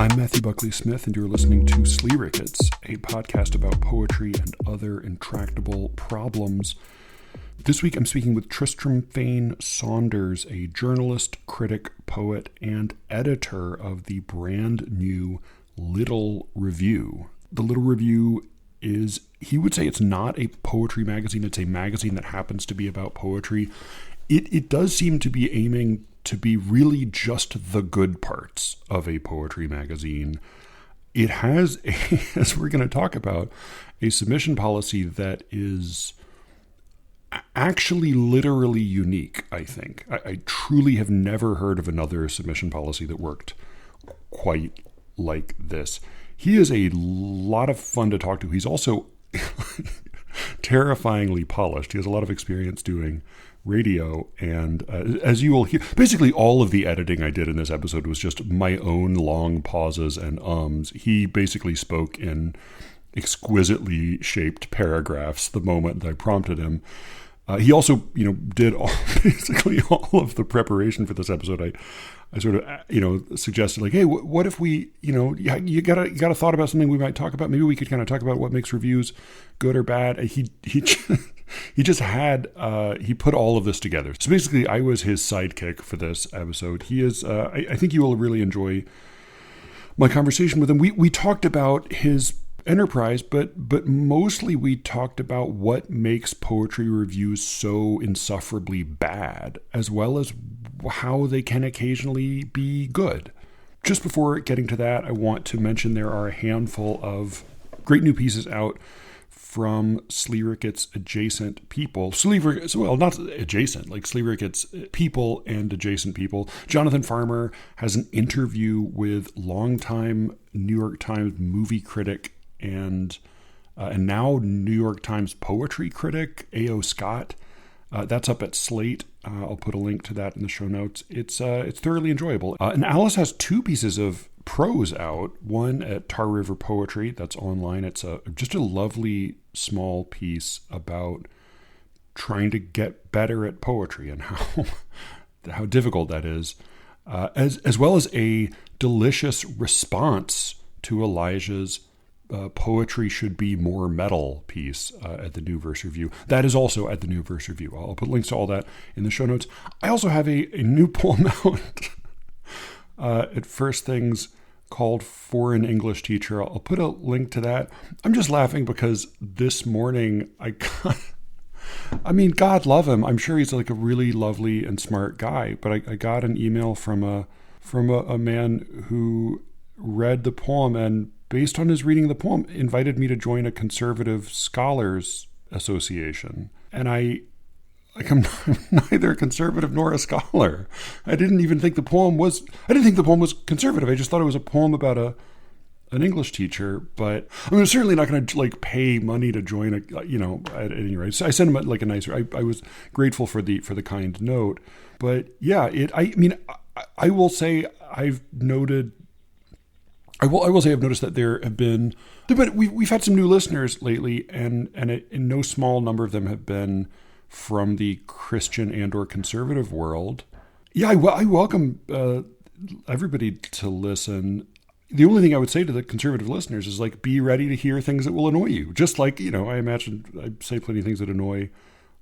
I'm Matthew Buckley Smith, and you're listening to SLEERICKETS, a podcast about poetry and other intractable problems. This week I'm speaking with Tristram Fane Saunders, a journalist, critic, poet, and editor of the brand new Little Review. The Little Review is, he would say it's not a poetry magazine, it's a magazine that happens to be about poetry. It does seem to be aiming to be really just the good parts of a poetry magazine. It has, as we're going to talk about, a submission policy that is actually literally unique, I think. I truly have never heard of another submission policy that worked quite like this. He is a lot of fun to talk to. He's also terrifyingly polished. He has a lot of experience doing radio, and as you will hear, basically all of the editing I did in this episode was just my own long pauses and ums. He basically spoke in exquisitely shaped paragraphs the moment that I prompted him. He also, did basically all of the preparation for this episode. I sort of, suggested like, hey, what if we, you got a thought about something we might talk about? Maybe we could kind of talk about what makes reviews good or bad. He just had, he put all of this together. So basically I was his sidekick for this episode. He is, I think you will really enjoy my conversation with him. We talked about his enterprise, but mostly we talked about what makes poetry reviews so insufferably bad, as well as how they can occasionally be good. Just before getting to that, I want to mention there are a handful of great new pieces out from SLEERICKETS adjacent people. Not adjacent, like SLEERICKETS people and adjacent people. Jonathan Farmer has an interview with longtime New York Times movie critic and now New York Times poetry critic A.O. Scott. That's up at Slate. I'll put a link to that in the show notes. It's thoroughly enjoyable. And Alice has two pieces of prose out. One at Tar River Poetry that's online. It's just a lovely small piece about trying to get better at poetry and how difficult that is, as well as a delicious response to Elijah's poetry should be more metal piece at the New Verse Review. That is also at the New Verse Review. I'll put links to all that in the show notes. I also have a new poem out at First Things called For an English Teacher. I'll put a link to that. I'm just laughing because this morning God love him. I'm sure he's like a really lovely and smart guy, but I got an email from a man who read the poem and, based on his reading of the poem, invited me to join a conservative scholars association. And I'm neither a conservative nor a scholar. I didn't think the poem was conservative. I just thought it was a poem about an English teacher. But I'm certainly not going to pay money to join at any rate. So I sent him a nicer. I was grateful for the kind note. But yeah, I will say I've noted. I will say I've noticed that we've had some new listeners lately, and in no small number of them have been from the Christian and or conservative world. Yeah, I welcome everybody to listen. The only thing I would say to the conservative listeners is be ready to hear things that will annoy you. Just I imagine I say plenty of things that annoy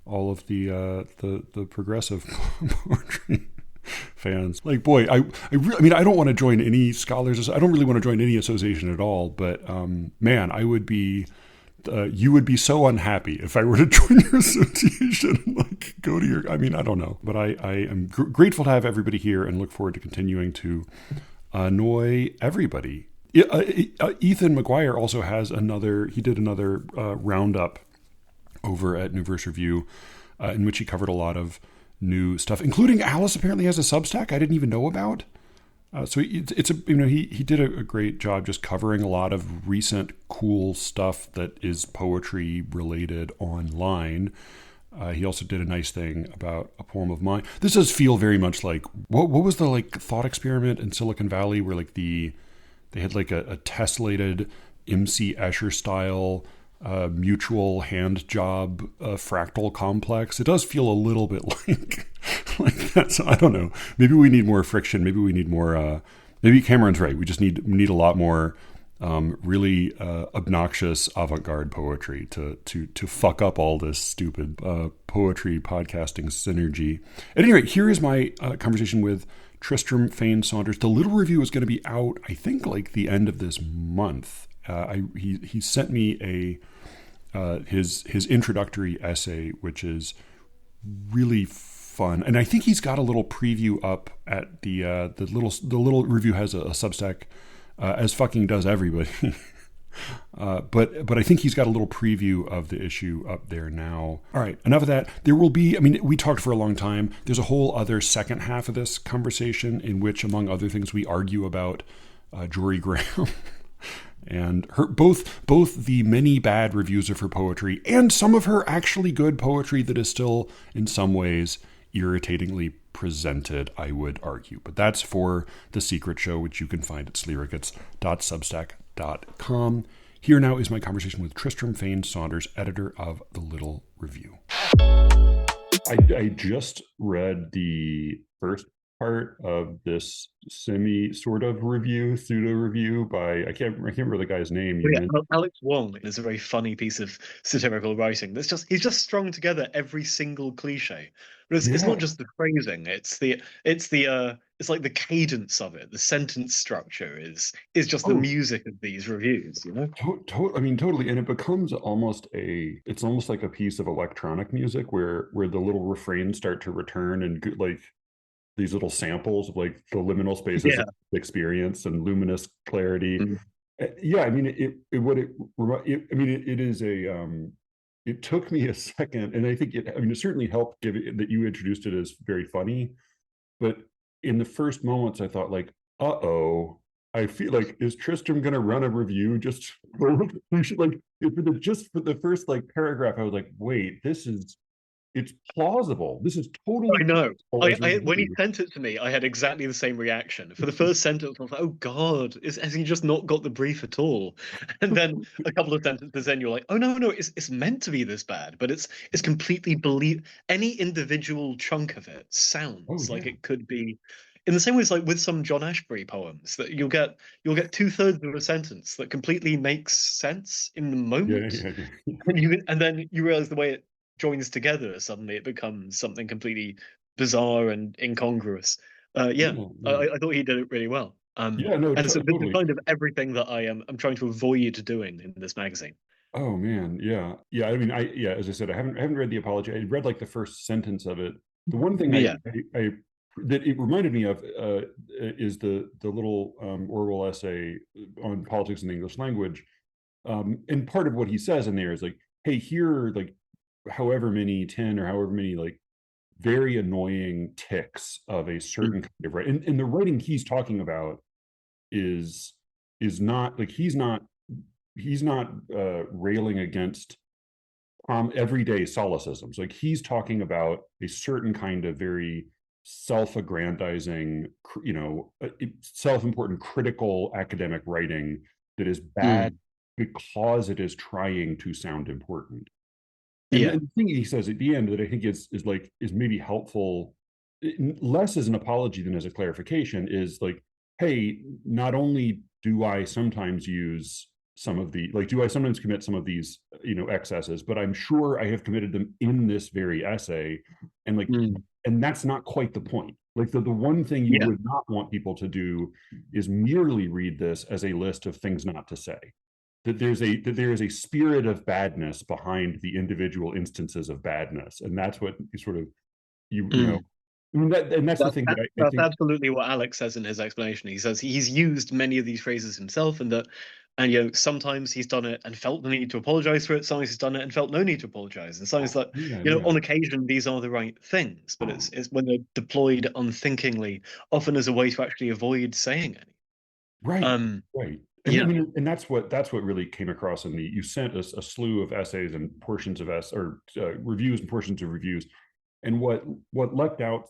all of the progressive poetry fans. I don't want to join any scholars. I don't really want to join any association at all. But man, I would be. You would be so unhappy if I were to join your association and go to your. I don't know. But I am grateful to have everybody here and look forward to continuing to annoy everybody. Ethan McGuire also has another. He did another roundup over at New Verse Review, in which he covered a lot of new stuff, including Alice apparently has a Substack I didn't even know about. So he did a great job just covering a lot of recent cool stuff that is poetry related online. He also did a nice thing about a poem of mine. This does feel very much like what was the thought experiment in Silicon Valley where they had a tessellated MC Escher style mutual hand job fractal complex. It does feel a little bit like that. So I don't know. Maybe we need more friction. Maybe we need more Maybe Cameron's right. We just need a lot more really obnoxious avant-garde poetry to fuck up all this stupid poetry podcasting synergy. At any rate, here is my conversation with Tristram, Fane, Saunders. The little review is going to be out, I think, like the end of this month. He sent me his introductory essay, which is really fun, and I think he's got a little preview up at the little review has a Substack, as fucking does everybody. But I think he's got a little preview of the issue up there now. All right, enough of that. There will be, I mean, we talked for a long time. There's a whole other second half of this conversation in which, among other things, we argue about Jorie Graham and her both the many bad reviews of her poetry and some of her actually good poetry that is still in some ways irritatingly presented, I would argue. But that's for The Secret Show, which you can find at SLEERICKETS.substack.com. Here now is my conversation with Tristram Fane Saunders, editor of The Little Review. I just read the first part of this sort of pseudo review by I can't remember the guy's name. Alex Wong is a very funny piece of satirical writing. He's just strung together every single cliche. But it's not just the phrasing. It's like the cadence of it. The sentence structure is just the music of these reviews. You know. I mean, totally. And it becomes it's almost like a piece of electronic music where the little refrains start to return and like these little samples of like the liminal spaces of experience and luminous clarity. Yeah, I mean, it took me a second, and I think it certainly helped that you introduced it as very funny, but in the first moments I thought like, I feel like, is Tristram going to run a review just for the first like paragraph? I was like, wait, it's plausible. This is totally. I know. When he sent it to me, I had exactly the same reaction. For the first sentence, I was like, "Oh God, has he just not got the brief at all?" And then a couple of sentences in, you're like, "Oh no, it's meant to be this bad, but it's completely any individual chunk of it sounds like it could be." In the same way as like with some John Ashbery poems, that you'll get 2/3 of a sentence that completely makes sense in the moment, and then you realize the way it joins together, suddenly it becomes something completely bizarre and incongruous. I thought he did it really well. And so totally. the kind of everything that I'm trying to avoid doing in this magazine. Oh man, yeah. I mean, as I said, I haven't read the apology. I read like the first sentence of it. The one thing that it reminded me of is the little Orwell essay on politics in the English language. And part of what he says in there is like, hey, here are like however many 10 or however many like very annoying tics of a certain kind of writing. And the writing he's talking about is not like he's not railing against everyday solecisms. Like he's talking about a certain kind of very self-aggrandizing, self-important critical academic writing that is bad because it is trying to sound important. And the thing he says at the end that I think is maybe helpful, less as an apology than as a clarification, is like, hey, not only do I sometimes use do I sometimes commit some of these, excesses, but I'm sure I have committed them in this very essay. And like, and that's not quite the point. Like the one thing you would not want people to do is merely read this as a list of things not to say. That there is a spirit of badness behind the individual instances of badness, and that's what you sort of I mean, that's the thing that I that's think absolutely what Alex says in his explanation. He says he's used many of these phrases himself, and sometimes he's done it and felt the need to apologize for it. Sometimes he's done it and felt no need to apologize. And sometimes on occasion these are the right things, but it's when they're deployed unthinkingly, often as a way to actually avoid saying anything. Right. And I mean, and that's what really came across in you sent us a slew of essays and portions of reviews and portions of reviews, and what leapt out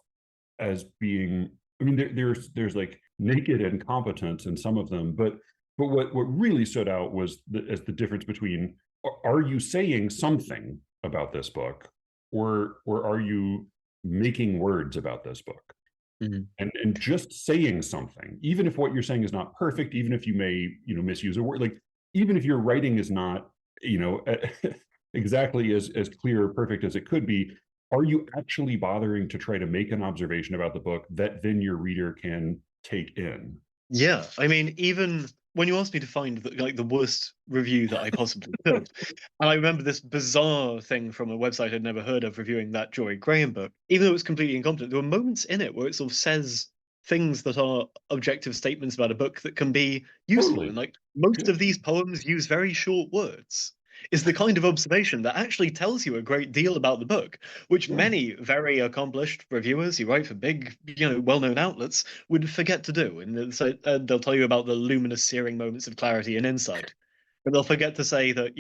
as being, I mean, there's like naked incompetence in some of them, but what really stood out was as the difference between, are you saying something about this book, or are you making words about this book? Mhm. And just saying something, even if what you're saying is not perfect, even if you may, misuse a word, like even if your writing is not, you know, exactly as clear or perfect as it could be, are you actually bothering to try to make an observation about the book that then your reader can take in? Yeah, I mean, even when you asked me to find the worst review that I possibly could, and I remember this bizarre thing from a website I'd never heard of reviewing that Jorie Graham book, even though it was completely incompetent, there were moments in it where it sort of says things that are objective statements about a book that can be useful. And Totally. like most Yeah. of these poems use very short words. Is the kind of observation that actually tells you a great deal about the book, which Yeah. many very accomplished reviewers who write for big, well-known outlets would forget to do. And so they'll tell you about the luminous, searing moments of clarity and insight, but they'll forget to say that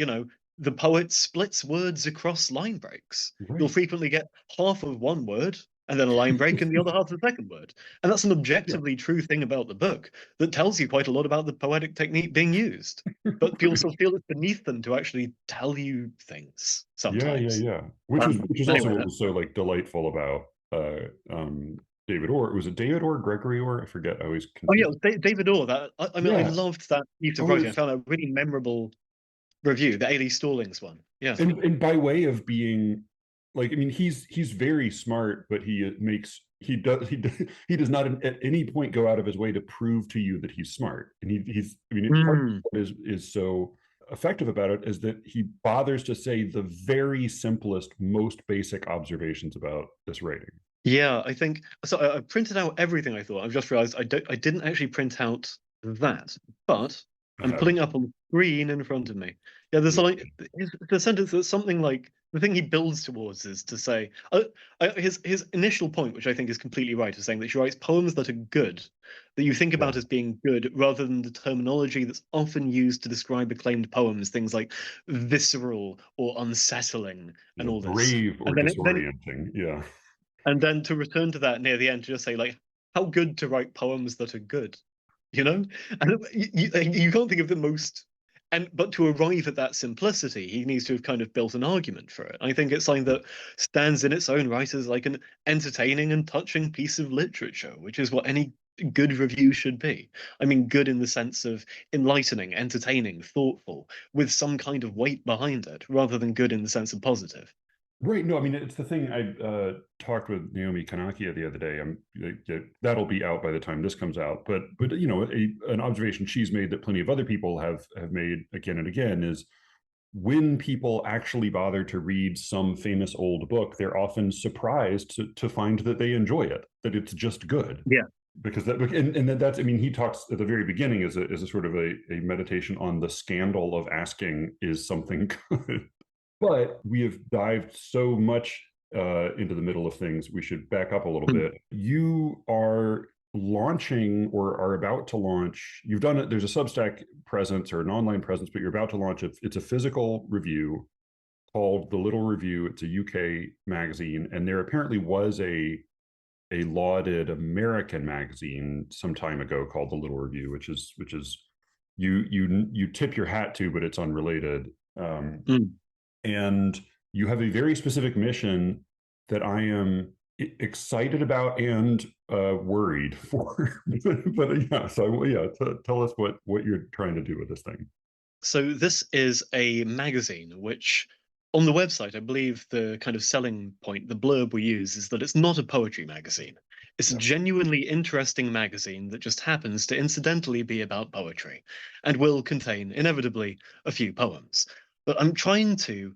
the poet splits words across line breaks. You'll Right. frequently get half of one word and then a line break and the other half of the second word. And that's an Yeah. objectively true thing about the book that tells you quite a lot about the poetic technique being used. But people still feel it's beneath them to actually tell you things Yeah, yeah, sometimes. yeah. Which is also Anyway, what was so like delightful about David Orr. Was it David Orr, Gregory Orr? I forget. I always oh yeah, confuse. David Orr. That I mean, I Yeah. loved that piece of Oh, it writing. I was, found that a really memorable review, the Ailey Stallings one. Yeah. and by way of being like, I mean, he's very smart, but he does not at any point go out of his way to prove to you that he's smart. And he's I mean, part of Mm. what is so effective about it is that he bothers to say the very simplest, most basic observations about this writing. Yeah, I think so. I printed out everything I thought. I've just realized I didn't actually print out that, but I'm Uh, pulling up on the screen in front of me. Yeah, there's like the sentence that's something like the thing he builds towards is to say his initial point, which I think is completely right, is saying that she writes poems that are good, that you think yeah, about as being good, rather than the terminology that's often used to describe acclaimed poems, things like visceral or unsettling and yeah, all this. brave or And then disorienting. Yeah, and then to return to that near the end, to just say like, how good to write poems that are good, you know? And you can't think of the most, and but to arrive at that simplicity, he needs to have kind of built an argument for it. I think it's something that stands in its own right as like an entertaining and touching piece of literature, which is what any good review should be. I mean, good in the sense of enlightening, entertaining, thoughtful, with some kind of weight behind it, rather than good in the sense of positive. right. No, I mean, it's the thing. I talked with Naomi Kanakia the other day. That'll be out by the time this comes out. But an observation she's made that plenty of other people have made again and again is when people actually bother to read some famous old book, they're often surprised to find that they enjoy it, that it's just good. Yeah. Because and that's, I mean, he talks at the very beginning as a sort of a meditation on the scandal of asking, is something good? But we have dived so much into the middle of things. We should back up a little bit. You are launching or are about to launch. You've done it. There's a Substack presence or an online presence, but you're about to launch it. It's a physical review called The Little Review. It's a UK magazine, and there apparently was a lauded American magazine some time ago called The Little Review, which is you tip your hat to, but it's unrelated. Mm. And you have a very specific mission that I am excited about and worried for. But yeah, so yeah, tell us what you're trying to do with this thing. So this is a magazine which, on the website, I believe the kind of selling point, the blurb we use, is that it's not a poetry magazine. It's a Yeah. genuinely interesting magazine that just happens to incidentally be about poetry and will contain, inevitably, a few poems. But I'm trying to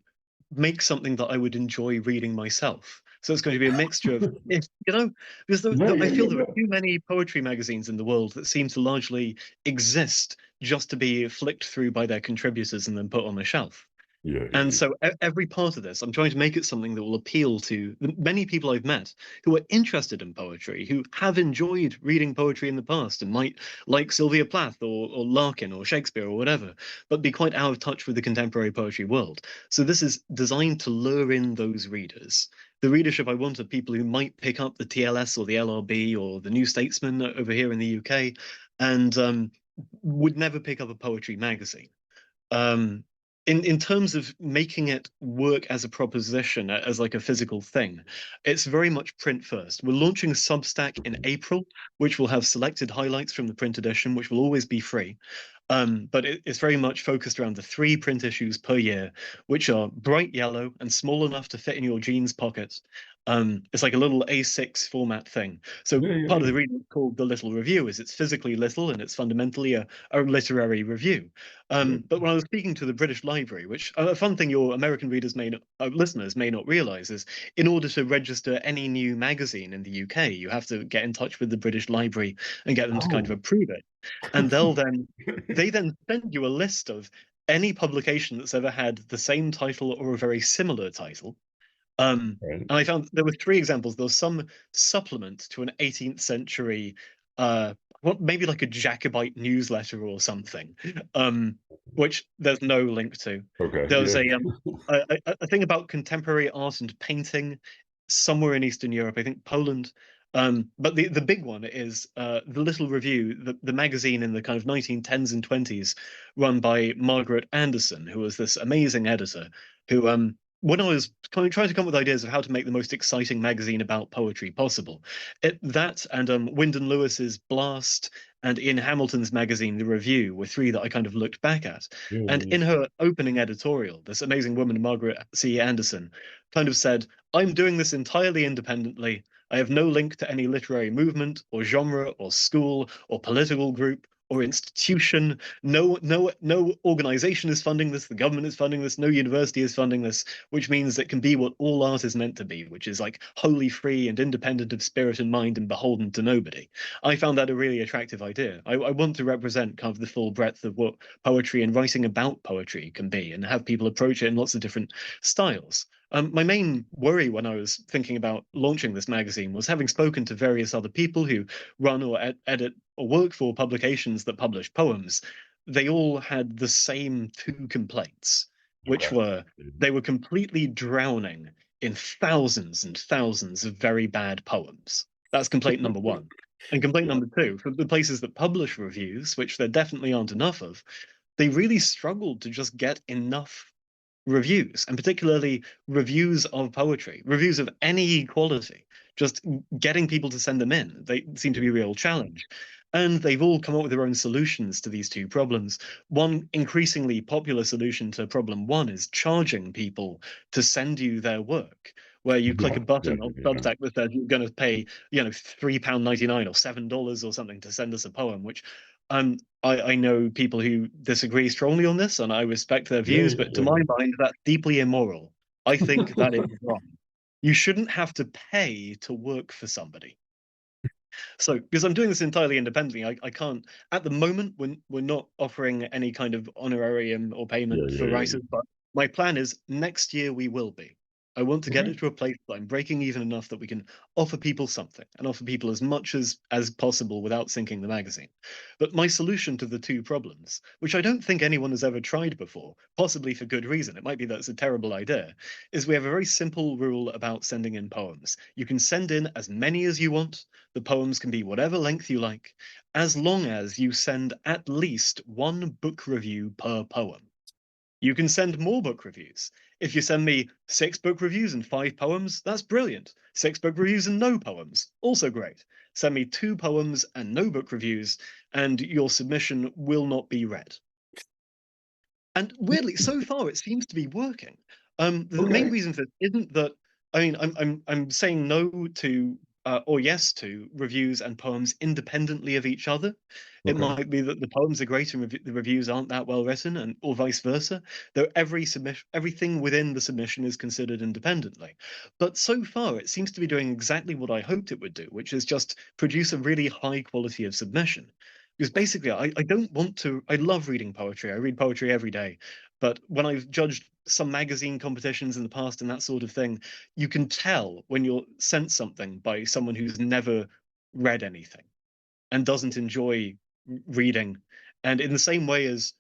make something that I would enjoy reading myself. So it's going to be a mixture of, because Yeah, yeah, I feel yeah, there are yeah, too many poetry magazines in the world that seem to largely exist just to be flicked through by their contributors and then put on a shelf. yeah, yeah, And yeah. so every part of this, I'm trying to make it something that will appeal to the many people I've met who are interested in poetry, who have enjoyed reading poetry in the past and might like Sylvia Plath or Larkin or Shakespeare or whatever, but be quite out of touch with the contemporary poetry world. So this is designed to lure in those readers. The readership I want are people who might pick up the TLS or the LRB or the New Statesman over here in the UK and would never pick up a poetry magazine. Um, in terms of making it work as a proposition, as like a physical thing, it's very much print first. We're launching Substack in April, which will have selected highlights from the print edition, which will always be free. But it's very much focused around the 3 print issues per year, which are bright yellow and small enough to fit in your jeans pockets. It's like a little A6 format thing. So Yeah, yeah, part of yeah. the reason it's called the Little Review is it's physically little and it's fundamentally a literary review. Yeah. But when I was speaking to the British Library, which a fun thing your American readers may not, listeners may not realize is, in order to register any new magazine in the UK, you have to get in touch with the British Library and get them to kind of Oh. approve it, and they then send you a list of any publication that's ever had the same title or a very similar title. Right. And I found there were 3 examples. There was some supplement to an 18th century, what maybe like a Jacobite newsletter or something, which there's no link to. Okay. There was Yeah. a thing about contemporary art and painting somewhere in Eastern Europe, I think Poland. But the big one is the Little Review, the magazine in the kind of 1910s and 20s, run by Margaret Anderson, who was this amazing editor who when I was trying to come up with ideas of how to make the most exciting magazine about poetry possible, that and Wyndham Lewis's Blast and Ian Hamilton's magazine, The Review, were 3 that I kind of looked back at. Yeah, And yeah, in her opening editorial, this amazing woman, Margaret C. Anderson, kind of said, "I'm doing this entirely independently. I have no link to any literary movement or genre or school or political group or institution. No organization is funding this. The government is funding this. No university is funding this, which means it can be what all art is meant to be, which is like wholly free and independent of spirit and mind and beholden to nobody." I found that a really attractive idea. I want to represent kind of the full breadth of what poetry and writing about poetry can be, and have people approach it in lots of different styles. My main worry when I was thinking about launching this magazine was, having spoken to various other people who run or edit or work for publications that publish poems, they all had the same 2 complaints, which okay. were they were completely drowning in thousands and thousands of very bad poems. That's complaint number 1. And complaint Yeah. number 2, for the places that publish reviews, which there definitely aren't enough of, they really struggled to just get enough reviews, and particularly reviews of poetry, reviews of any quality. Just getting people to send them in, they seem to be a real challenge. And they've all come up with their own solutions to these 2 problems. One increasingly popular solution to problem 1 is charging people to send you their work, where you click a Yeah. button on Yeah. Substack that says you're going to pay, £3.99 or $7 or something to send us a poem, which I know people who disagree strongly on this, and I respect their Yeah. views, but to my mind, that's deeply immoral. I think that is wrong. You shouldn't have to pay to work for somebody. So, because I'm doing this entirely independently, I can't, at the moment, we're not offering any kind of honorarium or Yeah. payment Yeah. for Yeah. writers, but my plan is next year we will be. I want to get Okay. it to a place that I'm breaking even enough that we can offer people something, and offer people as much as possible without sinking the magazine. But my solution to the 2 problems, which I don't think anyone has ever tried before, possibly for good reason, it might be that it's a terrible idea, is we have a very simple rule about sending in poems. You can send in as many as you want. The poems can be whatever length you like, as long as you send at least 1 book review per poem. You can send more book reviews. If you send me 6 book reviews and 5 poems, that's brilliant. 6 book reviews and no poems, also great. Send me 2 poems and no book reviews, and your submission will not be read. And weirdly, so far it seems to be working. The main Okay. reason for this isn't that, I mean, I'm saying no to or yes to reviews and poems independently of each other. It Okay. might be that the poems are great and the reviews aren't that well written, and or vice versa. Though everything within the submission is considered independently. But so far, it seems to be doing exactly what I hoped it would do, which is just produce a really high quality of submission. Because basically, I don't want to. I love reading poetry. I read poetry every day. But when I've judged some magazine competitions in the past and that sort of thing, you can tell when you're sent something by someone who's never read anything and doesn't enjoy reading. And in the same way as,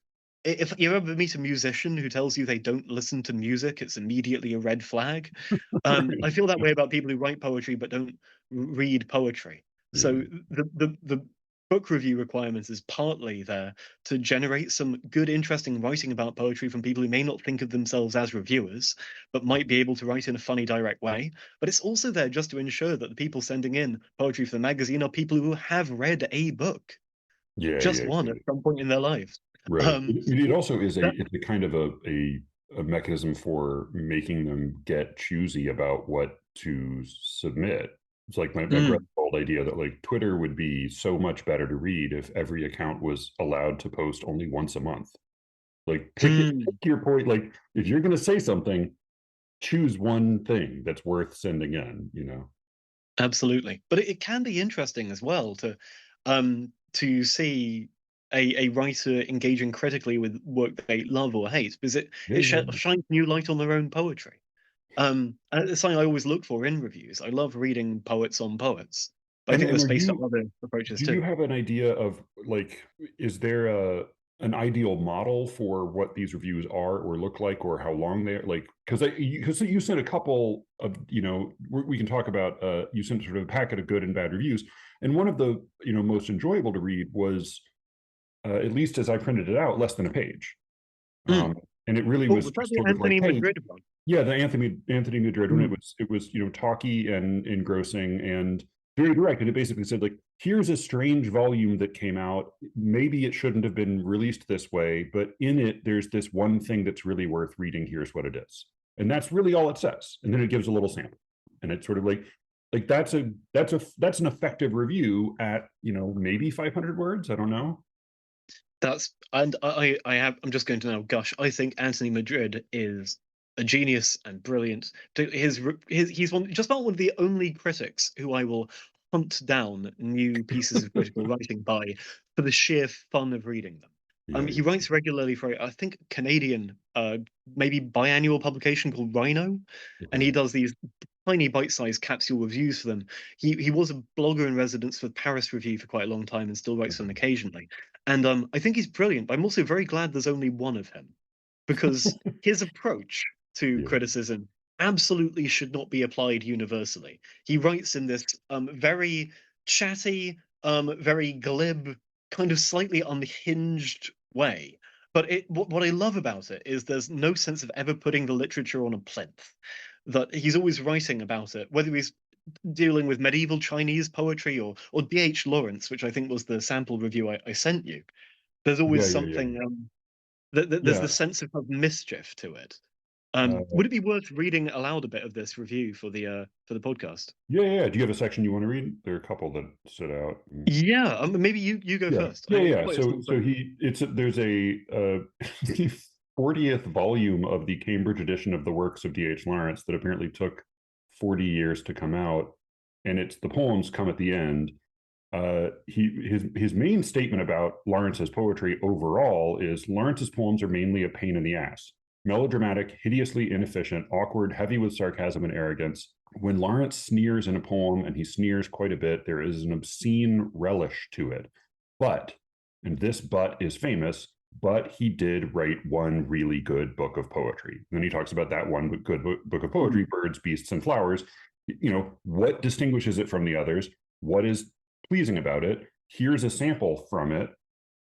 if you ever meet a musician who tells you they don't listen to music, it's immediately a red flag. I feel that way about people who write poetry but don't read poetry. Yeah. So the book review requirements is partly there to generate some good, interesting writing about poetry from people who may not think of themselves as reviewers, but might be able to write in a funny, direct way. But it's also there just to ensure that the people sending in poetry for the magazine are people who have read a book, Yeah, just yeah, one yeah. at some point in their lives. Right. It also is That, it's a kind of a mechanism for making them get choosy about what to submit. It's like my brother's mm, old idea that like Twitter would be so much better to read if every account was allowed to post only once a month. Like pick mm. your point. Like if you're going to say something, choose one thing that's worth sending in. You know. Absolutely, but it can be interesting as well to see a writer engaging critically with work they love or hate, because Yeah, it yeah, shines new light on their own poetry. And it's something I alwaay look for in reviews. I love reading poets on poets, but I think and there's are space for you other approaches do you too. have an idea of like is there a an ideal model for what these reviews are or look like or how long they're like because you sent a couple of we can talk about you sent sort of a packet of good and bad reviews and one of the most enjoyable to read was at least as I printed it out less than a page Mm. and it really Oh, was was that just the sort of like Anthony hey Madrid one? yeah, the Anthony Madrid one. Mm. It was talky and engrossing and very direct. And it basically said like, here's a strange volume that came out. Maybe it shouldn't have been released this way, but in it there's this one thing that's really worth reading. Here's what it is, and that's really all it says. And then it gives a little sample, and it's sort of like that's an effective review at maybe 500 words. I don't know. I'm just going to now gush. I think Anthony Madrid is a genius and brilliant. He's just about one of the only critics who I will hunt down new pieces of critical writing by for the sheer fun of reading them. Yeah, He writes regularly for I think Canadian maybe biannual publication called Rhino, and okay. he does these tiny bite-sized capsule reviews for them. He was a blogger in residence for Paris Review for quite a long time and still writes for them Okay. occasionally. And I think he's brilliant, but I'm also very glad there's only one of him because his approach to Yeah, criticism absolutely should not be applied universally. He writes in this very chatty, very glib, kind of slightly unhinged way. But what I love about it is there's no sense of ever putting the literature on a plinth. That he's always writing about it, whether he's dealing with medieval Chinese poetry or D.H. Lawrence, which I think was the sample review I sent you. There's always yeah, yeah, yeah, something there's yeah. the sense of mischief to it. Uh, Would it be worth reading aloud a bit of this review for the podcast? yeah, yeah. Do you have a section you want to read? There are a couple that stood out. Yeah, maybe you go Yeah, first. yeah, It's yeah. quite a small So section. there's a 40th volume of the Cambridge edition of the works of D.H. Lawrence that apparently took 40 years to come out, and it's the poems come at the end. His main statement about Lawrence's poetry overall is Lawrence's poems are mainly a pain in the ass, melodramatic, hideously inefficient, awkward, heavy with sarcasm and arrogance. When Lawrence sneers in a poem, and he sneers quite a bit, there is an obscene relish to it. But, and this but is famous, but he did write one really good book of poetry. And then he talks about that one good book of Mm. poetry, Birds, Beasts, and Flowers. What distinguishes it from the others? What is pleasing about it? Here's a sample from it.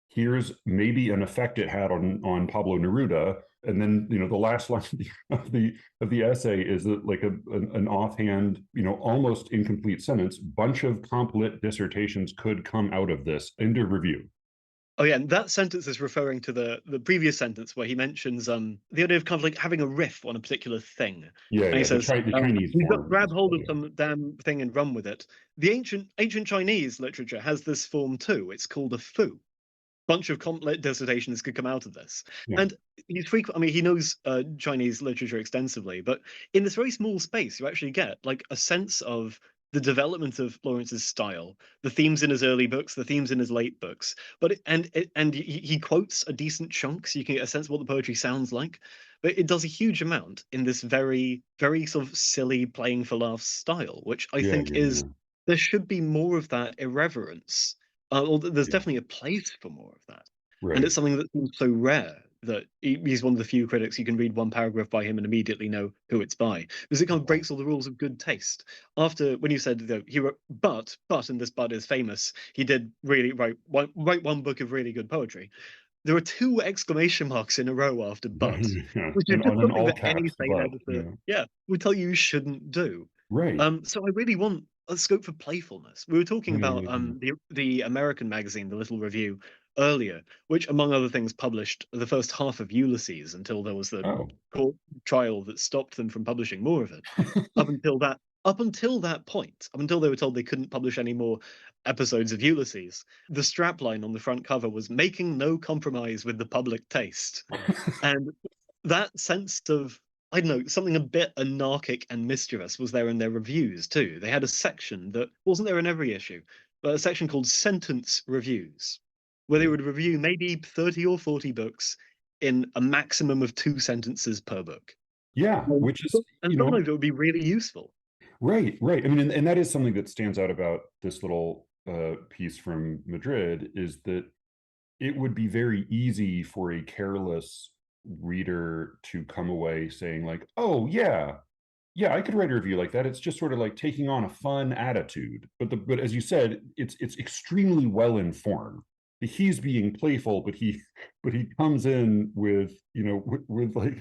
Here's maybe an effect it had on Pablo Neruda, and then the last line of the essay is like an offhand, almost incomplete sentence. Bunch of comp-lit dissertations could come out of this. End of review. Oh yeah, and that sentence is referring to the previous sentence where he mentions the idea of kind of like having a riff on a particular thing. Yeah, And he yeah. The, says, the Chinese you've got to form. grab hold of Yeah, some damn thing and run with it. The ancient Chinese literature has this form too. It's called a fu. Bunch of complex dissertations could come out of this. yeah, And he's frequent. I mean, he knows Chinese literature extensively, but in this very small space, you actually get like a sense of the development of Lawrence's style, the themes in his early books, the themes in his late books. And he quotes a decent chunk, so you can get a sense of what the poetry sounds like. But it does a huge amount in this very, very sort of silly, playing for laughs style, which I yeah, think yeah, is yeah. there should be more of that irreverence, or there's Yeah. definitely a place for more of that, and Right. it's something that seems so rare that he's one of the few critics you can read one paragraph by him and immediately know who it's by, because it kind of breaks all the rules of good taste. After, when you said that he wrote, but, and this but is famous, he did really write one book of really good poetry. There are 2 exclamation marks in a row after but, Yeah. which is And just on an something all that any caps sane but, editor, would tell you shouldn't do. Right. So I really want a scope for playfulness. We were talking about Yeah. the American magazine, The Little Review, earlier, which, among other things, published the first half of Ulysses until there was the Oh. court trial that stopped them from publishing more of it. Up until that point, up until they were told they couldn't publish any more episodes of Ulysses, the strapline on the front cover was "Making no compromise with the public taste," and that sense of, I don't know, something a bit anarchic and mischievous was there in their reviews too. They had a section that wasn't there in every issue, but a section called Sentence Reviews, where they would review maybe 30 or 40 books in a maximum of 2 sentences per book. Yeah, which is, And sometimes it would be really useful. right. I mean, and that is something that stands out about this little piece from Madrid, is that it would be very easy for a careless reader to come away saying like, oh yeah, I could write a review like that. It's just sort of like taking on a fun attitude. But as you said, it's extremely well informed. He's being playful, but he comes in with, with like,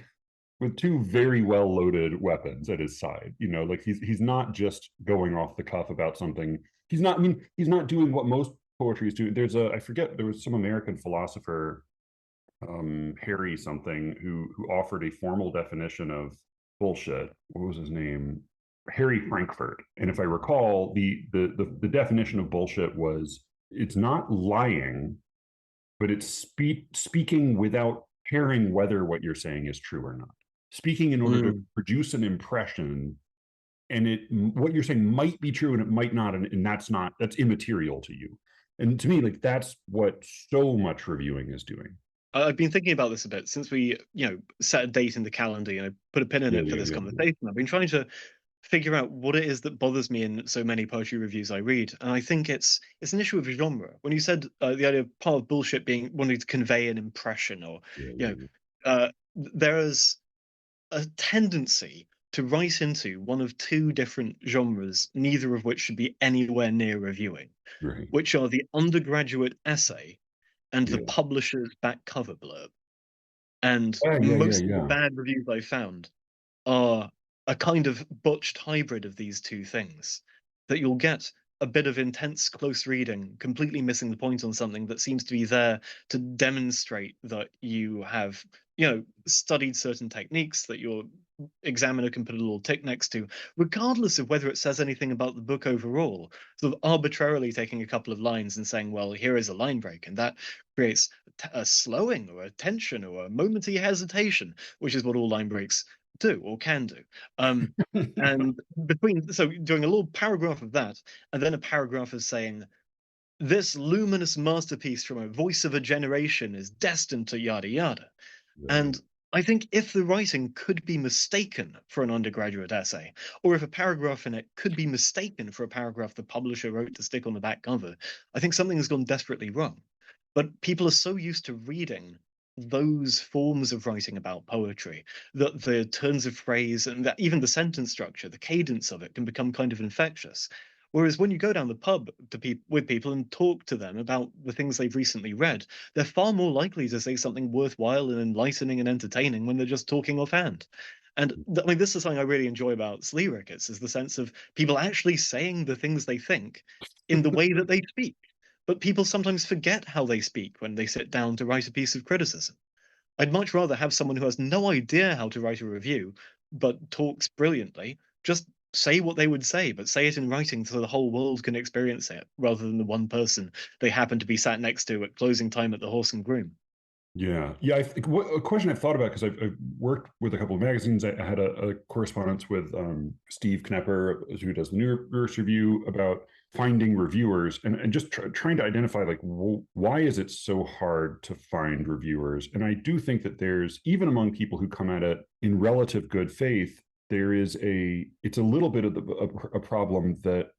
with 2 very well loaded weapons at his side. Like he's not just going off the cuff about something. He's not, I mean, he's not doing what most poetry is doing. I forget, there was some American philosopher, Harry something, who offered a formal definition of bullshit. What was his name? Harry Frankfurt. And if I recall, the definition of bullshit was, it's not lying, but it's speaking without caring whether what you're saying is true or not. Speaking in order to produce an impression, and what you're saying might be true and it might not, and that's immaterial to you. And to me, like, that's what so much reviewing is doing. I've been thinking about this a bit since we, set a date in the calendar, put a pin in it for this conversation. I've been trying to figure out what it is that bothers me in so many poetry reviews I read, and I think it's an issue of genre. When you said the idea of part of bullshit being wanting to convey an impression, or there's a tendency to write into one of 2 different genres, neither of which should be anywhere near reviewing, which are the undergraduate essay and the publisher's back cover blurb. And most of the bad reviews I found are a kind of botched hybrid of these 2 things, that you'll get a bit of intense close reading, completely missing the point on something that seems to be there to demonstrate that you have, studied certain techniques that your examiner can put a little tick next to, regardless of whether it says anything about the book overall. Sort of arbitrarily taking a couple of lines and saying, well, here is a line break, and that creates a slowing or a tension or a momentary hesitation, which is what all line breaks do or can do. And doing a little paragraph of that, and then a paragraph of saying, this luminous masterpiece from a voice of a generation is destined to yada yada. And I think if the writing could be mistaken for an undergraduate essay, or if a paragraph in it could be mistaken for a paragraph the publisher wrote to stick on the back cover, I think something has gone desperately wrong. But people are so used to reading those forms of writing about poetry that the turns of phrase and that even the sentence structure, the cadence of it, can become kind of infectious. Whereas when you go down the pub with people and talk to them about the things they've recently read, they're far more likely to say something worthwhile and enlightening and entertaining when they're just talking offhand. And I mean, this is something I really enjoy about SLEERICKETS, is the sense of people actually saying the things they think in the way that they speak. But people sometimes forget how they speak when they sit down to write a piece of criticism. I'd much rather have someone who has no idea how to write a review, but talks brilliantly, just say what they would say, but say it in writing so the whole world can experience it, rather than the one person they happen to be sat next to at closing time at the Horse and Groom. Yeah. A question I've thought about, because I've worked with a couple of magazines. I had a correspondence with Steve Knepper, who does the New York Review, about finding reviewers and just trying to identify, like, why is it so hard to find reviewers? And I do think that there's, even among people who come at it in relative good faith, it's a little bit of a problem that,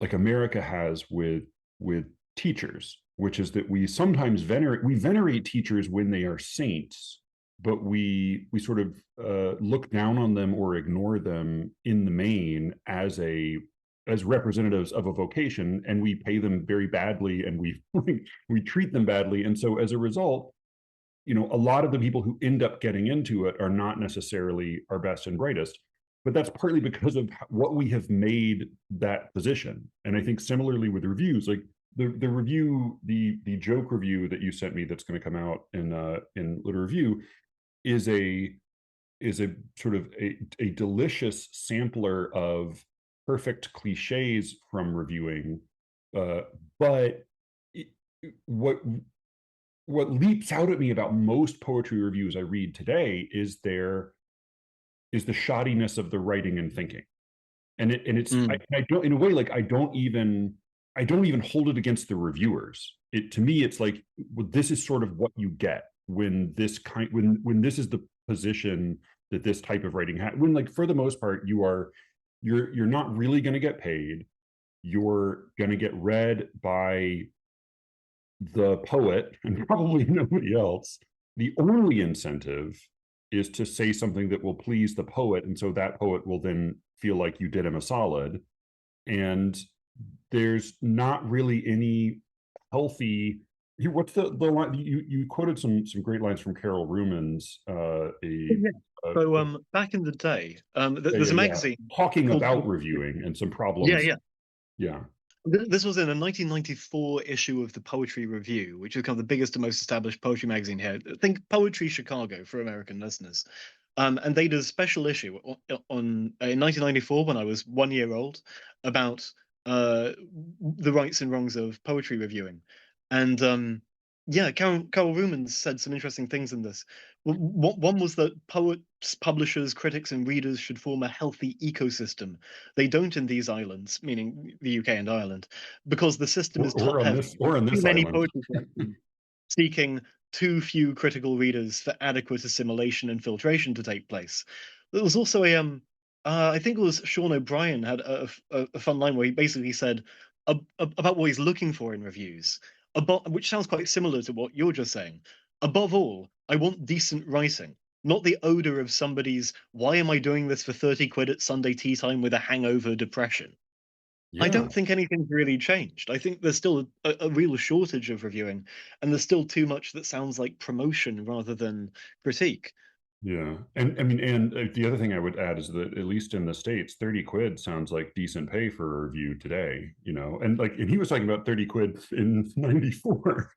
like, America has with teachers, which is that we sometimes venerate teachers when they are saints, but we sort of look down on them or ignore them in the main as representatives of a vocation, and we pay them very badly, and we treat them badly. And so as a result, a lot of the people who end up getting into it are not necessarily our best and brightest, but that's partly because of what we have made that position. And I think similarly with reviews, like the review, the joke review that you sent me that's going to come out in Liter Review is a sort of a delicious sampler of perfect cliches from reviewing, but what leaps out at me about most poetry reviews I read today is the shoddiness of the writing and thinking, and it's I don't, in a way, like I don't even hold it against the reviewers. To me, it's like, well, this is sort of what you get when this is the position that this type of writing has. When, like, for the most part, you're not really going to get paid. You're going to get read by the poet and probably nobody else. The only incentive is to say something that will please the poet, and so that poet will then feel like you did him a solid. And there's not really any healthy. What's the line you quoted? Some great lines from Carol Ruman's So back in the day, there's a magazine talking called, about reviewing and some problems. Yeah. This was in a 1994 issue of the Poetry Review, which has become the biggest and most established poetry magazine here. Think Poetry Chicago for American listeners. And they did a special issue in 1994, when I was 1 year old, about the rights and wrongs of poetry reviewing. And Carol Ruman said some interesting things in this. One was that poets, publishers, critics, and readers should form a healthy ecosystem. They don't in these islands, meaning the UK and Ireland, because the system is top-heavy. Or on this many island. poetry collections seeking too few critical readers for adequate assimilation and filtration to take place. There was also I think it was Sean O'Brien had a fun line where he basically said about what he's looking for in reviews, which sounds quite similar to what you're just saying. Above all, I want decent writing, not the odor of somebody's "why am I doing this for 30 quid at Sunday tea time with a hangover" depression. I don't think anything's really changed. I think there's still a real shortage of reviewing, and there's still too much that sounds like promotion rather than critique. Yeah. And I mean, and the other thing I would add is that, at least in the States, 30 quid sounds like decent pay for a review today, and he was talking about 30 quid in 94,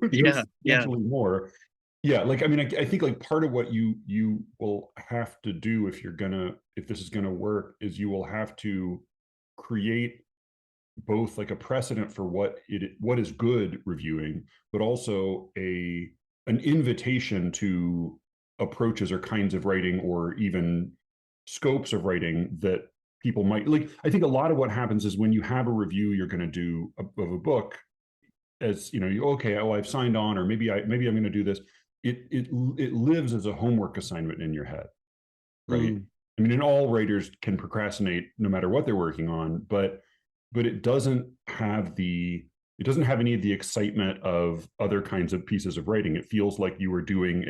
substantially more. Yeah. Like, I mean, I think like part of what you will have to do if this is going to work is you will have to create both like a precedent for what is good reviewing, but also an invitation to approaches or kinds of writing, or even scopes of writing that people might like. I think a lot of what happens is when you have a review you're going to do of a book, as okay, I've signed on, or maybe I'm going to do this. It lives as a homework assignment in your head, right? I mean, and all writers can procrastinate no matter what they're working on, but it doesn't have any of the excitement of other kinds of pieces of writing. It feels like you were doing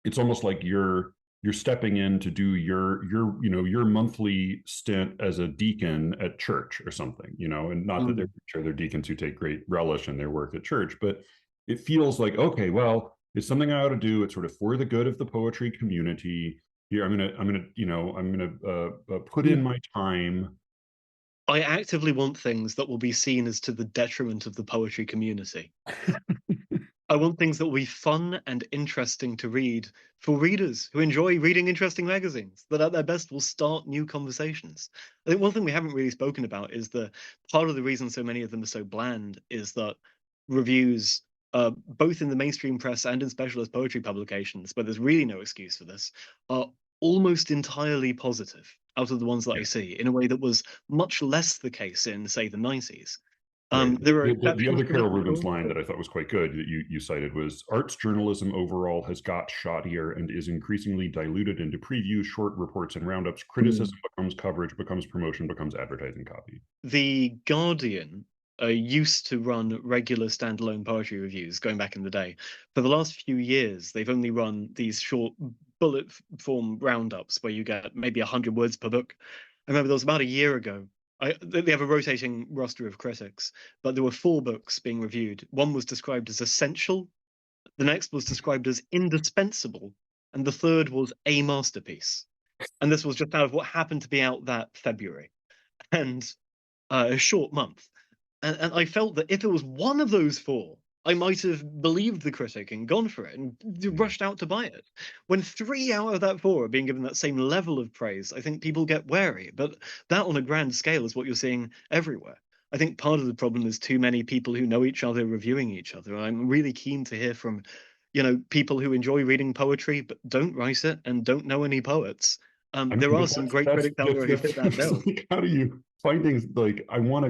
it's almost like you're stepping in to do your monthly stint as a deacon at church or something, and not that they're sure they're deacons who take great relish in their work at church, but it feels like, okay, well, it's something I ought to do. It's sort of for the good of the poetry community. Here, I'm gonna put in my time. I actively want things that will be seen as to the detriment of the poetry community. I want things that will be fun and interesting to read for readers who enjoy reading interesting magazines, that at their best will start new conversations. I think one thing we haven't really spoken about is part of the reason so many of them are so bland is that reviews, both in the mainstream press and in specialist poetry publications, but there's really no excuse for this, are almost entirely positive out of the ones that I see, in a way that was much less the case in, say, the 90s. There are the other Carol Rubens line that I thought was quite good that you cited was, arts journalism overall has got shoddier and is increasingly diluted into previews, short reports, and roundups. Criticism becomes coverage, becomes promotion, becomes advertising copy. The Guardian used to run regular standalone poetry reviews going back in the day. For the last few years, they've only run these short bullet form roundups where you get maybe 100 words per book. I remember there was about a year ago. They have a rotating roster of critics, but there were 4 books being reviewed. One was described as essential, the next was described as indispensable, and the third was a masterpiece. And this was just out of what happened to be out that February, and a short month. And I felt that if it was one of those 4, I might have believed the critic and gone for it and rushed out to buy it. When 3 out of that 4 are being given that same level of praise, I think people get wary. But that on a grand scale is what you're seeing everywhere. I think part of the problem is too many people who know each other reviewing each other. I'm really keen to hear from, people who enjoy reading poetry but don't write it and don't know any poets. There are some great critics out there who fit that bill. Like, how do you find things like I want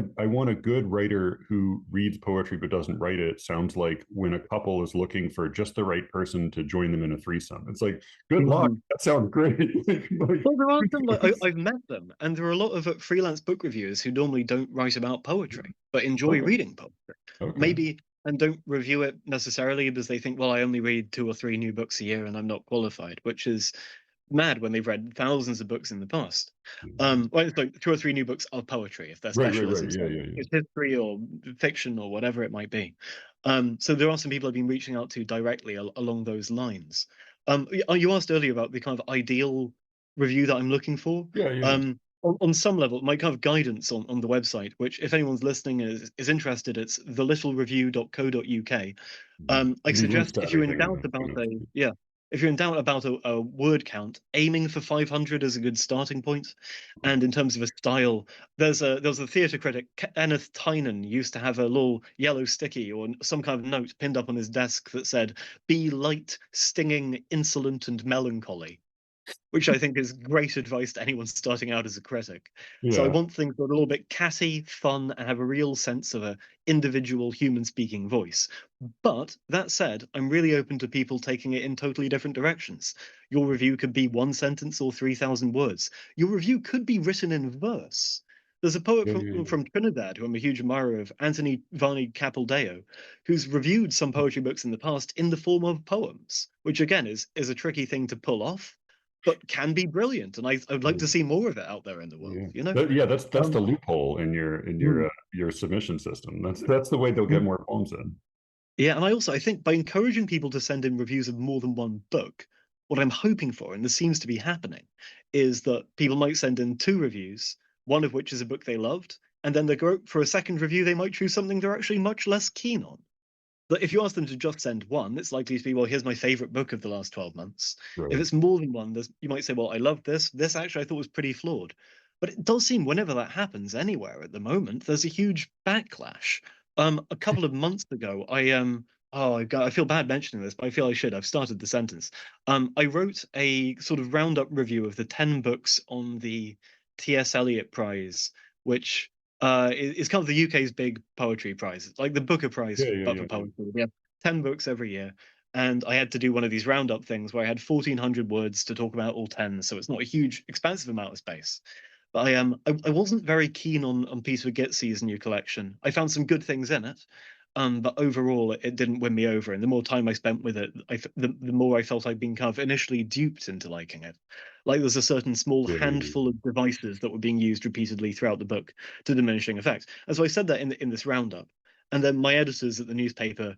a good writer who reads poetry but doesn't write it? Sounds like when a couple is looking for just the right person to join them in a threesome. It's like, good luck. That sounds great. Well, there are some, I've met them, and there are a lot of freelance book reviewers who normally don't write about poetry but enjoy reading poetry. Maybe and don't review it necessarily because they think, well, I only read 2 or 3 new books a year and I'm not qualified, which is mad when they've read thousands of books in the past. Well, it's like 2 or 3 new books of poetry, if they're specialists. It's history or fiction or whatever it might be. So there are some people I've been reaching out to directly along those lines. You asked earlier about the kind of ideal review that I'm looking for. On some level, my kind of guidance on the website, which if anyone's listening is interested, it's thelittlерeview.co.uk. I suggest if you're in doubt about if you're in doubt about a word count, aiming for 500 is a good starting point. And in terms of a style, there was a theatre critic, Kenneth Tynan, used to have a little yellow sticky or some kind of note pinned up on his desk that said, "Be light, stinging, insolent, and melancholy," which I think is great advice to anyone starting out as a critic. So I want things that are a little bit catty, fun, and have a real sense of an individual human-speaking voice. But that said, I'm really open to people taking it in totally different directions. Your review could be 1 sentence or 3,000 words. Your review could be written in verse. There's a poet from Trinidad who I'm a huge admirer of, Anthony Varney Capildeo, who's reviewed some poetry books in the past in the form of poems, which again is a tricky thing to pull off, but can be brilliant, and I'd like to see more of it out there in the world. That's the loophole in your submission system. That's the way they'll get more poems in. Yeah, and I think by encouraging people to send in reviews of more than one book, what I'm hoping for, and this seems to be happening, is that people might send in 2 reviews, one of which is a book they loved, and then they go for a second review, they might choose something they're actually much less keen on. But if you ask them to just send one, it's likely to be, well, here's my favorite book of the last 12 months. If it's more than one, you might say, well, I love this. This actually I thought was pretty flawed. But it does seem whenever that happens anywhere at the moment, there's a huge backlash. A couple of months ago, I feel bad mentioning this, but I feel I should. I've started the sentence. I wrote a sort of roundup review of the 10 books on the T.S. Eliot Prize, which is kind of the UK's big poetry prize. It's like the Booker Prize, but for poetry. We have 10 books every year. And I had to do one of these roundup things where I had 1,400 words to talk about all 10. So it's not a huge, expansive amount of space. But I wasn't very keen on Peter Gitsy's new collection. I found some good things in it. But overall, it didn't win me over. And the more time I spent with it, the more I felt I'd been kind of initially duped into liking it. Like there's a certain small handful of devices that were being used repeatedly throughout the book to diminishing effect. And so I said that in this roundup. And then my editors at the newspaper,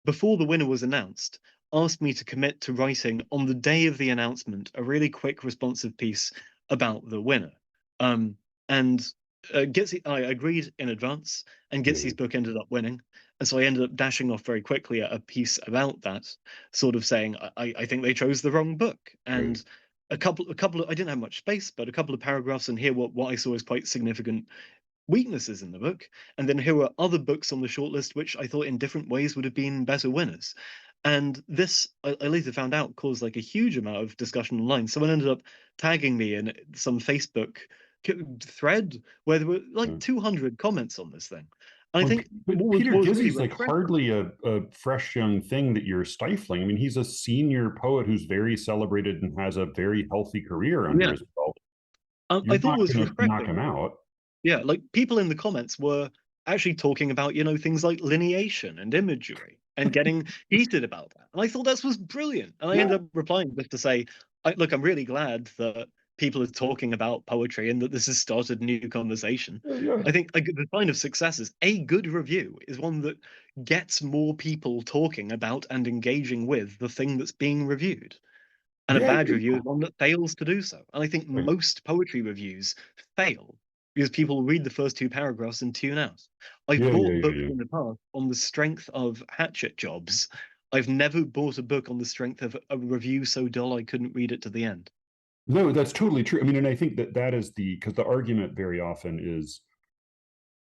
before the winner was announced, asked me to commit to writing on the day of the announcement a really quick, responsive piece about the winner. Gitsy, I agreed in advance, and Gitsy's book ended up winning. And so I ended up dashing off very quickly a piece about that, sort of saying, I think they chose the wrong book. And a couple of, I didn't have much space, but a couple of paragraphs, and here what I saw as quite significant weaknesses in the book. And then here were other books on the shortlist, which I thought in different ways would have been better winners. And this, I later found out, caused like a huge amount of discussion online. Someone ended up tagging me in some Facebook thread where there were like 200 comments on this thing. I think Peter Gizzy's like hardly a fresh young thing that you're stifling. I mean, he's a senior poet who's very celebrated and has a very healthy career under his belt. I thought it was refreshing. Knock him out. Yeah, like people in the comments were actually talking about, you know, things like lineation and imagery and getting heated about that. And I thought that was brilliant. And I ended up replying just to say, look, I'm really glad that people are talking about poetry and that this has started a new conversation. I think the sign of success is a good review is one that gets more people talking about and engaging with the thing that's being reviewed. And a bad review is one that fails to do so. And I think most poetry reviews fail because people read the first 2 paragraphs and tune out. I've bought books in the past on the strength of hatchet jobs. I've never bought a book on the strength of a review so dull I couldn't read it to the end. No, that's totally true. I mean, and I think that is because the argument very often is,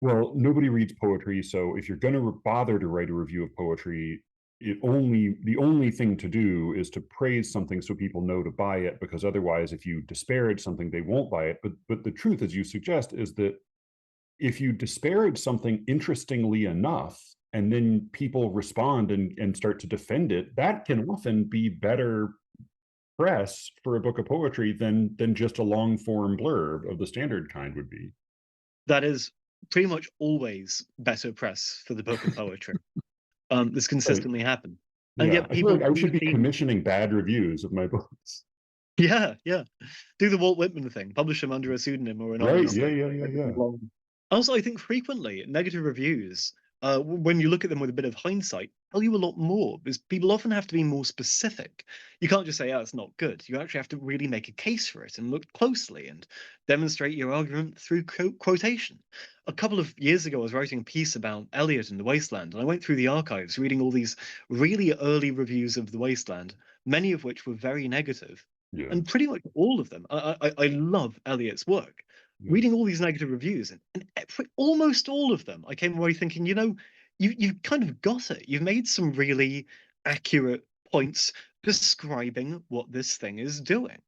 well, nobody reads poetry, so if you're going to bother to write a review of poetry, the only thing to do is to praise something so people know to buy it, because otherwise, if you disparage something, they won't buy it. But the truth, as you suggest, is that if you disparage something interestingly enough, and then people respond and start to defend it, that can often be better press for a book of poetry than just a long form blurb of the standard kind would be. That is pretty much always better press for the book of poetry. This consistently happened. And Yeah, yet I feel people like I should be commissioning bad reviews of my books. Yeah. Do the Walt Whitman thing, publish them under a pseudonym or Right, anonymously. yeah. Also, I think frequently negative reviews, when you look at them with a bit of hindsight, tell you a lot more because people often have to be more specific. You can't just say, oh, it's not good. You actually have to really make a case for it and look closely and demonstrate your argument through quotation. A couple of years ago, I was writing a piece about Eliot and The Wasteland, and I went through the archives reading all these really early reviews of The Wasteland, many of which were very negative. Yeah. And pretty much all of them, I love Eliot's work. Reading all these negative reviews, and for almost all of them, I came away thinking, you know, you've kind of got it. You've made some really accurate points describing what this thing is doing.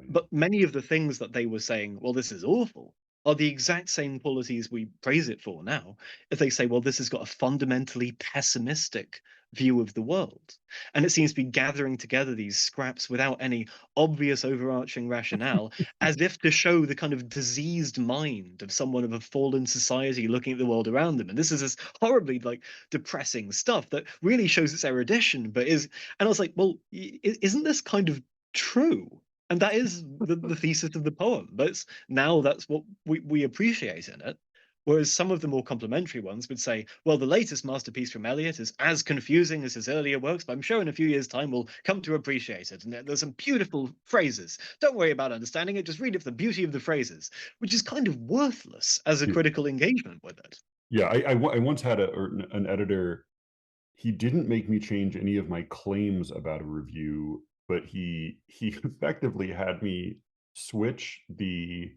But many of the things that they were saying, well, this is awful, are the exact same qualities we praise it for now. If they say, well, this has got a fundamentally pessimistic view of the world. And it seems to be gathering together these scraps without any obvious overarching rationale, as if to show the kind of diseased mind of someone of a fallen society looking at the world around them. And this is this horribly like depressing stuff that really shows its erudition, but is, and I was like, well, isn't this kind of true? And that is the thesis of the poem. But now that's what we appreciate in it. Whereas some of the more complimentary ones would say, well, the latest masterpiece from Eliot is as confusing as his earlier works, but I'm sure in a few years' time we'll come to appreciate it. And there's some beautiful phrases. Don't worry about understanding it, just read it for the beauty of the phrases, which is kind of worthless as a critical engagement with it. Yeah, I once had an editor. He didn't make me change any of my claims about a review, but he effectively had me switch the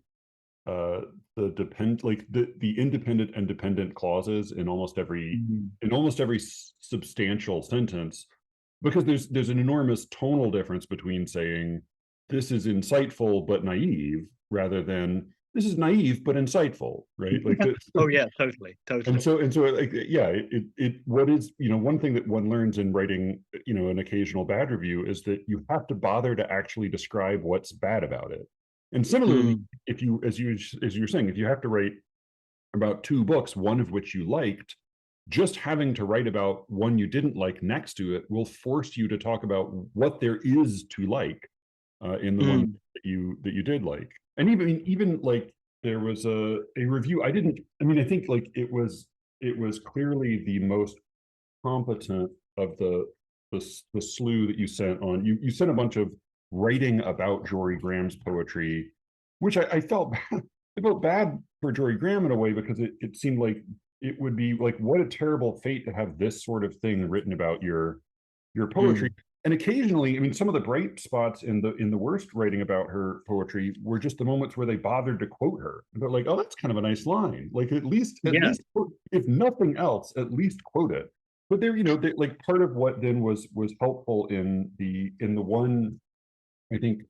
independent and dependent clauses in almost every substantial sentence, because there's an enormous tonal difference between saying this is insightful but naive rather than this is naive but insightful, right? Like oh yeah, totally. And so like, yeah, it what is, you know, one thing that one learns in writing, you know, an occasional bad review is that you have to bother to actually describe what's bad about it. And similarly, if you, as you're saying, if you have to write about 2 books, one of which you liked, just having to write about one you didn't like next to it will force you to talk about what there is to like in the one that you did like. And even like there was a review. I think like it was clearly the most competent of the slew that you sent on. You sent a bunch of writing about Jorie Graham's poetry, which I felt bad for Jorie Graham in a way, because it seemed like it would be like, what a terrible fate to have this sort of thing written about your poetry. And occasionally, I mean, some of the bright spots in the worst writing about her poetry were just the moments where they bothered to quote her. They're like, oh, that's kind of a nice line. Like at least if nothing else, at least quote it. But there, you know, like part of what then was helpful in the one, I think,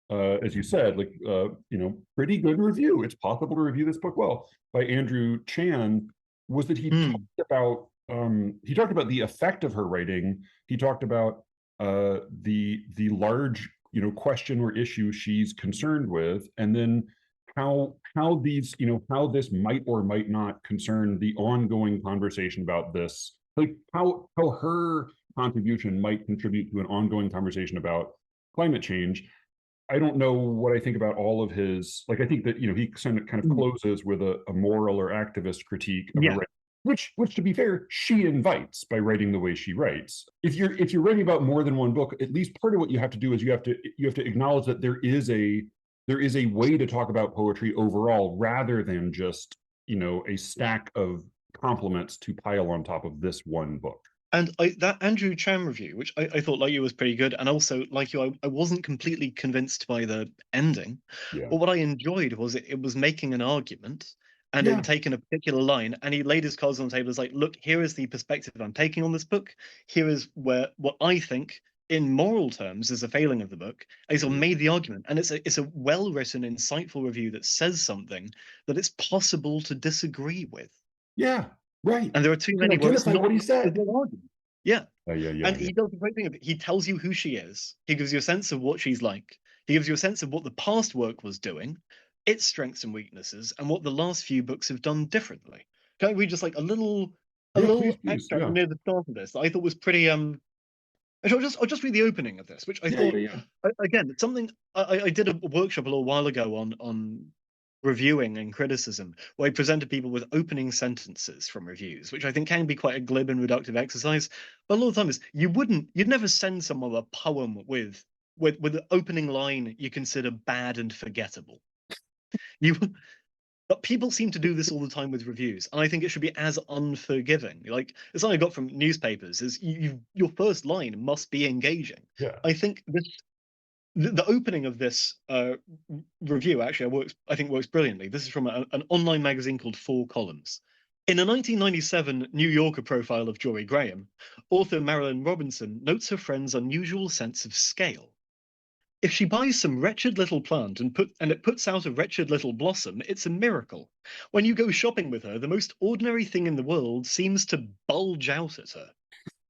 as you said, like, you know, pretty good review. It's possible to review this book well, by Andrew Chan, was that he talked about the effect of her writing. He talked about the large, you know, question or issue she's concerned with, and then how these, how this might or might not concern the ongoing conversation about this, like how her contribution might contribute to an ongoing conversation about climate change. I don't know what I think about all of his, like, I think that, he kind of closes with a moral or activist critique of a Yeah. writer, which to be fair, she invites by writing the way she writes. If you're writing about more than one book, at least part of what you have to do is you have to acknowledge that there is a way to talk about poetry overall, rather than just, a stack of compliments to pile on top of this one book. And that Andrew Cham review, which I thought, like you, was pretty good, and also, like you, I wasn't completely convinced by the ending. Yeah. But what I enjoyed was it was making an argument, and it had taken a particular line, and he laid his cards on the table. It's like, look, here is the perspective I'm taking on this book. Here is what I think, in moral terms, is a failing of the book. And he sort of made the argument, and it's a well-written, insightful review that says something that it's possible to disagree with. Yeah. Right. And there are too many words. Not what he said. Yeah. Yeah. And he does the great thing of it. He tells you who she is. He gives you a sense of what she's like. He gives you a sense of what the past work was doing, its strengths and weaknesses, and what the last few books have done differently. Can I read just like a little extract near the start of this that I thought was pretty Actually, I'll just read the opening of this, which I thought again, it's something I did a workshop a little while ago on reviewing and criticism, where I presented people with opening sentences from reviews, which I think can be quite a glib and reductive exercise. But a lot of times you'd never send someone a poem with the opening line you consider bad and forgettable. But people seem to do this all the time with reviews, and I think it should be as unforgiving. Like, it's something I got from newspapers, is your first line must be engaging. Yeah. I think the opening of this review actually I think works brilliantly. This is from an online magazine called Four Columns. In a 1997 New Yorker profile of Jorie Graham, author Marilyn Robinson notes her friend's unusual sense of scale. If she buys some wretched little plant and it puts out a wretched little blossom, it's a miracle. When you go shopping with her, the most ordinary thing in the world seems to bulge out at her.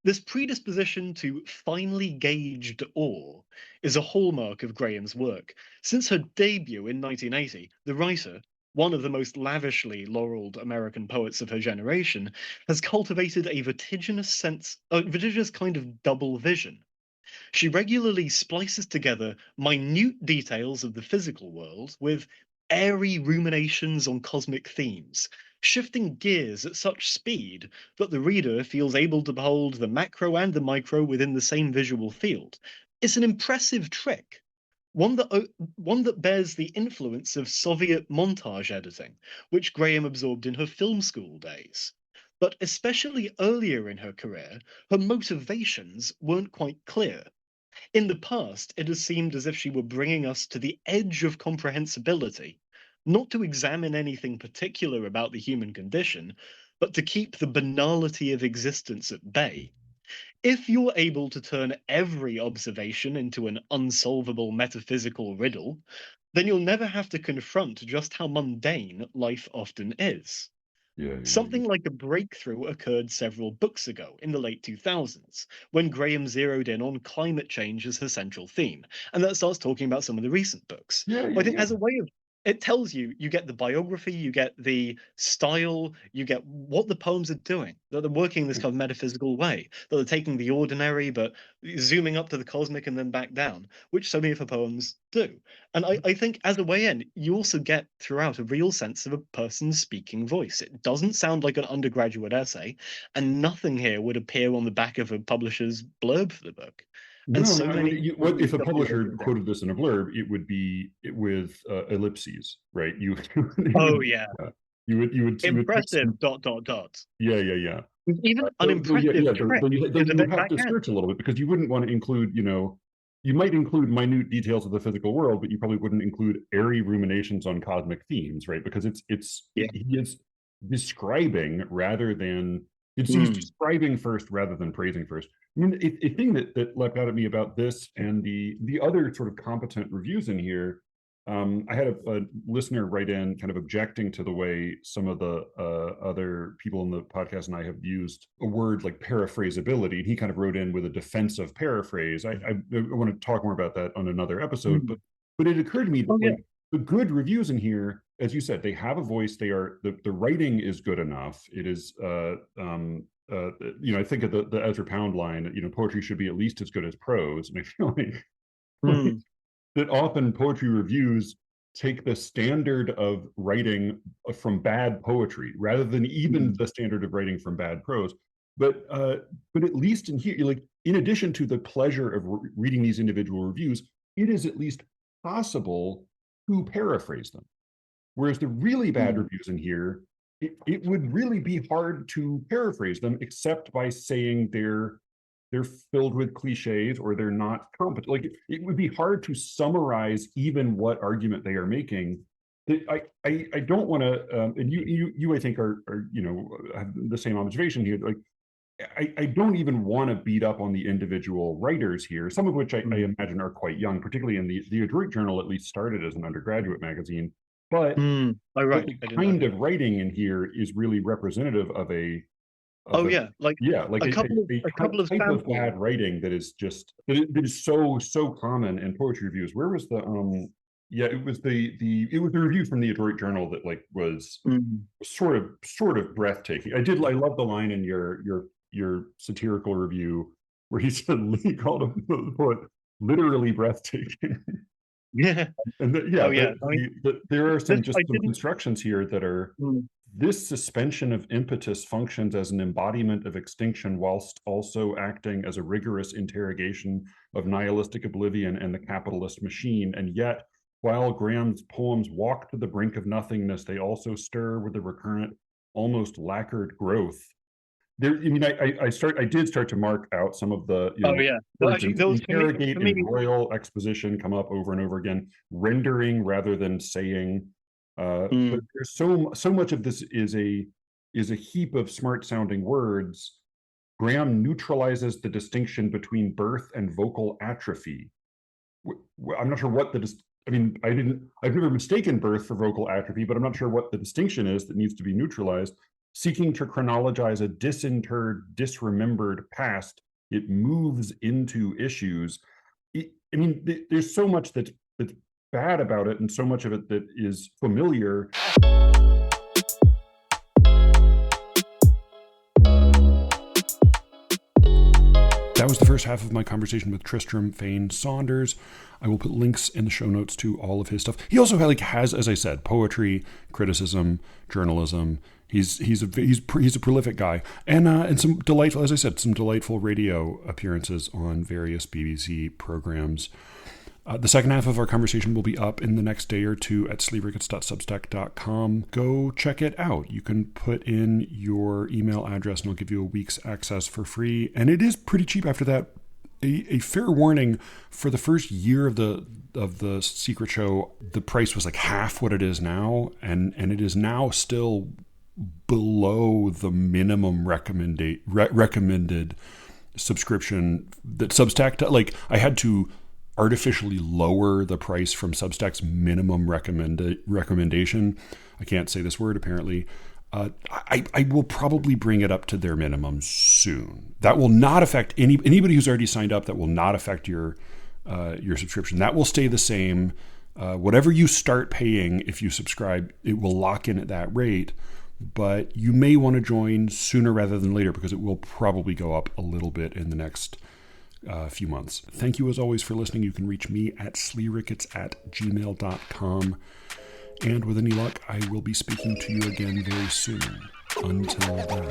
This predisposition to finely gauged awe is a hallmark of Graham's work. Since her debut in 1980, the writer, one of the most lavishly laureled American poets of her generation, has cultivated a vertiginous kind of double vision. She regularly splices together minute details of the physical world with airy ruminations on cosmic themes, shifting gears at such speed that the reader feels able to behold the macro and the micro within the same visual field. It's an impressive trick, one that bears the influence of Soviet montage editing, which Graham absorbed in her film school days. But especially earlier in her career, her motivations weren't quite clear. In the past, it has seemed as if she were bringing us to the edge of comprehensibility, not to examine anything particular about the human condition, but to keep the banality of existence at bay. If you're able to turn every observation into an unsolvable metaphysical riddle, then you'll never have to confront just how mundane life often is. Something like a breakthrough occurred several books ago, in the late 2000s, when Graham zeroed in on climate change as her central theme, and that starts talking about some of the recent books. I think as a way of, it tells you get the biography, you get the style, you get what the poems are doing, that they're working in this kind of metaphysical way, that they're taking the ordinary but zooming up to the cosmic and then back down, which so many of her poems do. And I think as a way in, you also get throughout a real sense of a person's speaking voice. It doesn't sound like an undergraduate essay, and nothing here would appear on the back of a publisher's blurb for the book. And what if a publisher quoted this in a blurb? It would be with ellipses, right? You would impressive ... Yeah. Even unimpressive trick you would have to search a little bit, because you wouldn't want to include, you might include minute details of the physical world, but you probably wouldn't include airy ruminations on cosmic themes, right? Because he is describing rather than he's describing first rather than praising first. I mean, a thing that leapt out at me about this and the other sort of competent reviews in here, I had a listener write in kind of objecting to the way some of the other people in the podcast and I have used a word like paraphrasability. And he kind of wrote in with a defensive paraphrase. I want to talk more about that on another episode, but it occurred to me that the good reviews in here, as you said, they have a voice. They are the writing is good enough. It is I think of the Ezra Pound line, poetry should be at least as good as prose. And I feel like that often poetry reviews take the standard of writing from bad poetry rather than even the standard of writing from bad prose. But at least in here, like, in addition to the pleasure of reading these individual reviews, it is at least possible to paraphrase them. Whereas the really bad reviews in here, it would really be hard to paraphrase them, except by saying they're filled with cliches or they're not competent. Like, it would be hard to summarize even what argument they are making. I don't want to, and you I think are have the same observation here. Like, I don't even want to beat up on the individual writers here, some of which I imagine are quite young, particularly in the Adroit Journal at least started as an undergraduate magazine. But the kind of writing in here is really representative of a couple of type of bad writing that is just that is so common in poetry reviews. Where was the it was the review from the Adroit Journal that was sort of breathtaking. I love the line in your satirical review where he said Lee called him the poet literally breathtaking. Yeah. And there are some constructions here that are this suspension of impetus functions as an embodiment of extinction whilst also acting as a rigorous interrogation of nihilistic oblivion and the capitalist machine. And yet, while Graham's poems walk to the brink of nothingness, they also stir with the recurrent, almost lacquered growth. There, I mean, I did start to mark out some of the, interrogate and royal exposition come up over and over again, rendering rather than saying. But there's so much of this is a heap of smart sounding words. Graham neutralizes the distinction between birth and vocal atrophy. I'm not sure what I've never mistaken birth for vocal atrophy, but I'm not sure what the distinction is that needs to be neutralized. Seeking to chronologize a disinterred, disremembered past, it moves into issues. There's so much that's bad about it, and so much of it that is familiar. That was the first half of my conversation with Tristram Fane Saunders. I will put links in the show notes to all of his stuff. He also has, as I said, poetry, criticism, journalism. He's a prolific guy, and some delightful, as I said, some delightful radio appearances on various BBC programs. The second half of our conversation will be up in the next day or two at SLEERICKETS.substack.com. Go check it out. You can put in your email address and I'll give you a week's access for free. And it is pretty cheap after that. A fair warning, for the first year of the Secret Show, the price was like half what it is now. And it is now still below the minimum recommended subscription that Substack, I had to artificially lower the price from Substack's minimum recommendation. I can't say this word apparently. I will probably bring it up to their minimum soon. That will not affect anybody who's already signed up. That will not affect your subscription. That will stay the same. Whatever you start paying, if you subscribe, it will lock in at that rate. But you may want to join sooner rather than later because it will probably go up a little bit in the next few months. Thank you as always for listening. You can reach me at sleerickets@gmail.com. And with any luck, I will be speaking to you again very soon. Until then.